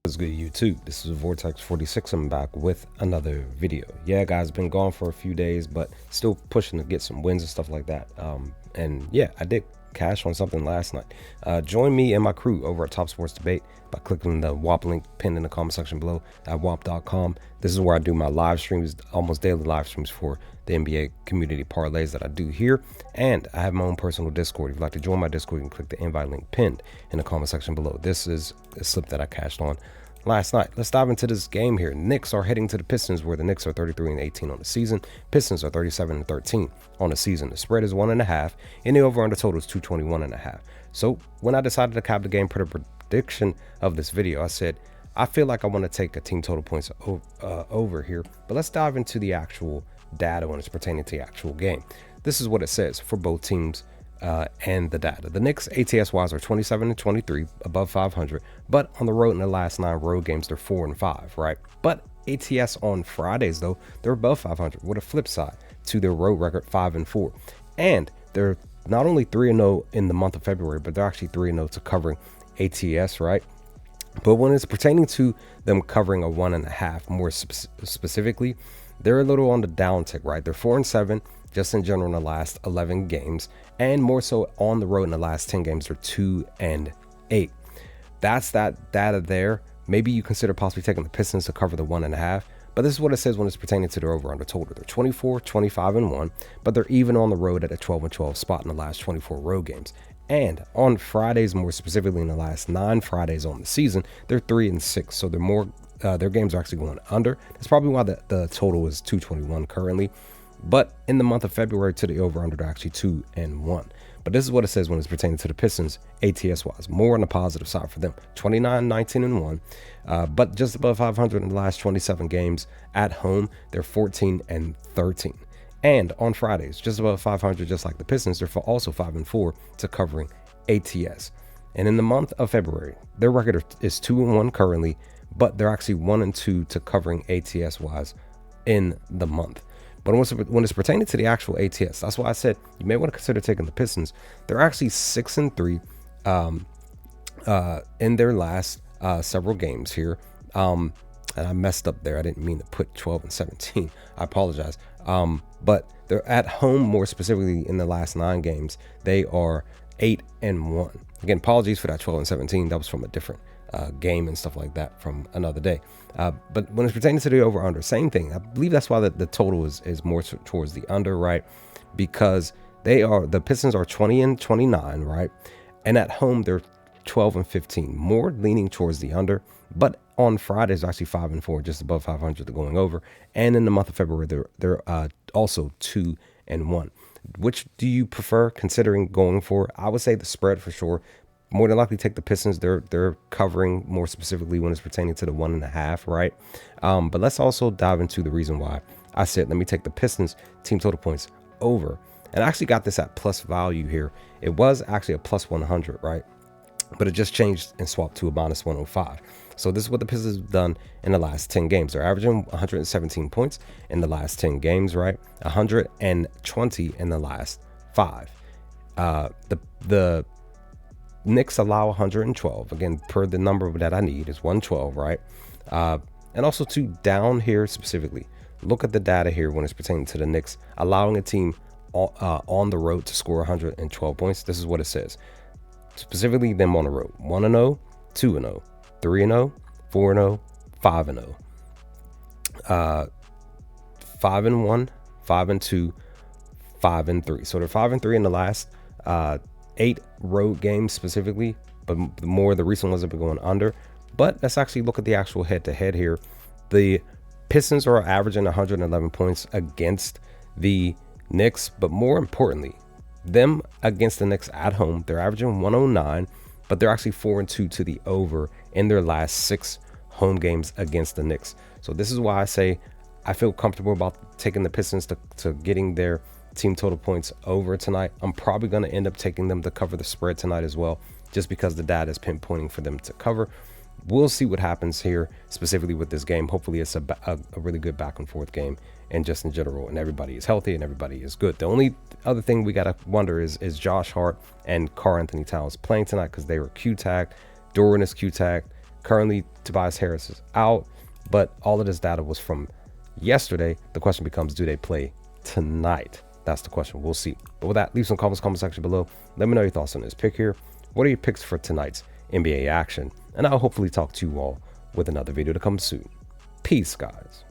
What's good, YouTube? This is Vortex 46. I'm back with another video. Yeah, guys, been gone for a few days, but still pushing to get some wins and stuff like that. And yeah, I did cash on something last night. Join me and my crew over at Top Sports Debate by clicking the WAP link pinned in the comment section below at wap.com. This is where I do my live streams, almost daily live streams for the NBA community parlays that I do here. And I have my own personal Discord. If you'd like to join my Discord, you can click the invite link pinned in the comment section below. This is a slip that I cashed on last night. Let's dive into this game here. Knicks are heading to the Pistons, where the Knicks are 33-18 on the season. Pistons are 37-13 on the season. The spread is 1.5, and the over-under total is 221.5. So when I decided to cap the game per the prediction of this video, I said I feel like I want to take a team total points over here. But let's dive into the actual data when it's pertaining to the actual game. This is what it says for both teams. And the data. The Knicks ATS wise are 27-23, above 500, but on the road in the last 9 road games they're 4-5, right? But ATS on Fridays though, they're above 500 with a flip side to their road record 5-4, and they're not only 3-0 in the month of February, but they're actually 3-0 to covering ATS, right? But when it's pertaining to them covering a 1.5 more specifically, they're a little on the downtick, right? They're 4-7 just in general in the last 11 games, and more so on the road in the last 10 games, they're 2-8. That's that data there. Maybe you consider possibly taking the Pistons to cover the 1.5, but this is what it says when it's pertaining to their over-under total. They're 24-25-1, but they're even on the road at a 12-12 spot in the last 24 road games. And on Fridays, more specifically in the last 9 Fridays on the season, they're 3-6. So they're more, their games are actually going under. That's probably why the total is 221 currently. But in the month of February to the over-under, they're actually 2-1. But this is what it says when it's pertaining to the Pistons ATS-wise. More on the positive side for them. 29-19-1, but just above 500 in the last 27 games at home. They're 14-13. And on Fridays, just above 500, just like the Pistons, they're also 5-4 to covering ATS. And in the month of February, their record is 2-1 currently, but they're actually 1-2 to covering ATS-wise in the month. But when it's pertaining to the actual ATS, that's why I said you may want to consider taking the Pistons. They're actually 6-3 in their last several games here. And I messed up there. I didn't mean to put 12-17. I apologize. But they're at home, more specifically in the last 9 games. They are 8-1. Again, apologies for that 12-17. That was from a different game and stuff like that from another day. But when it's pertaining to the over-under, same thing. I believe that's why the total is more towards the under, right? Because the Pistons are 20-29, right? And at home, they're 12-15, more leaning towards the under. But on Fridays, actually 5-4, just above 500 going over. And in the month of February, they're also 2-1. Which do you prefer considering going for? I would say the spread for sure. More than likely take the Pistons. They're covering more specifically when it's pertaining to the 1.5, right? But let's also dive into the reason why I said let me take the Pistons team total points over. And I actually got this at plus value here. It was actually a plus 100, right? But it just changed and swapped to a minus 105. So this is what the Pistons have done in the last 10 games. They're averaging 117 points in the last 10 games, right? 120 in the last 5. The Knicks allow 112, again, per the number that I need is 112, right? And also to down here specifically, look at the data here when it's pertaining to the Knicks, allowing a team on the road to score 112 points. This is what it says. Specifically them on the road: 1-0, 2-0, 3-0, 4-0, 5-0, 5-1, 5-2, 5-3. So they're 5-3 in the last 8 road games specifically, but more the recent ones have been going under. But let's actually look at the actual head-to-head here. The Pistons are averaging 111 points against the Knicks, but more importantly, them against the Knicks at home, they're averaging 109, but they're actually 4-2 to the over in their last 6 home games against the Knicks. So this is why I say I feel comfortable about taking the Pistons to getting their team total points over tonight. I'm probably going to end up taking them to cover the spread tonight as well, just because the data is pinpointing for them to cover. We'll see what happens here specifically with this game. Hopefully it's a really good back and forth game, and just in general, and everybody is healthy and everybody is good. The only other thing we got to wonder is Josh Hart and Karl Anthony Towns playing tonight, because they were Q-tagged. Doran is Q-tagged. Currently, Tobias Harris is out, but all of this data was from yesterday. The question becomes, do they play tonight? That's the question. We'll see. But with that, leave some comments in the comment section below. Let me know your thoughts on this pick here. What are your picks for tonight's NBA action? And I'll hopefully talk to you all with another video to come soon. Peace, guys.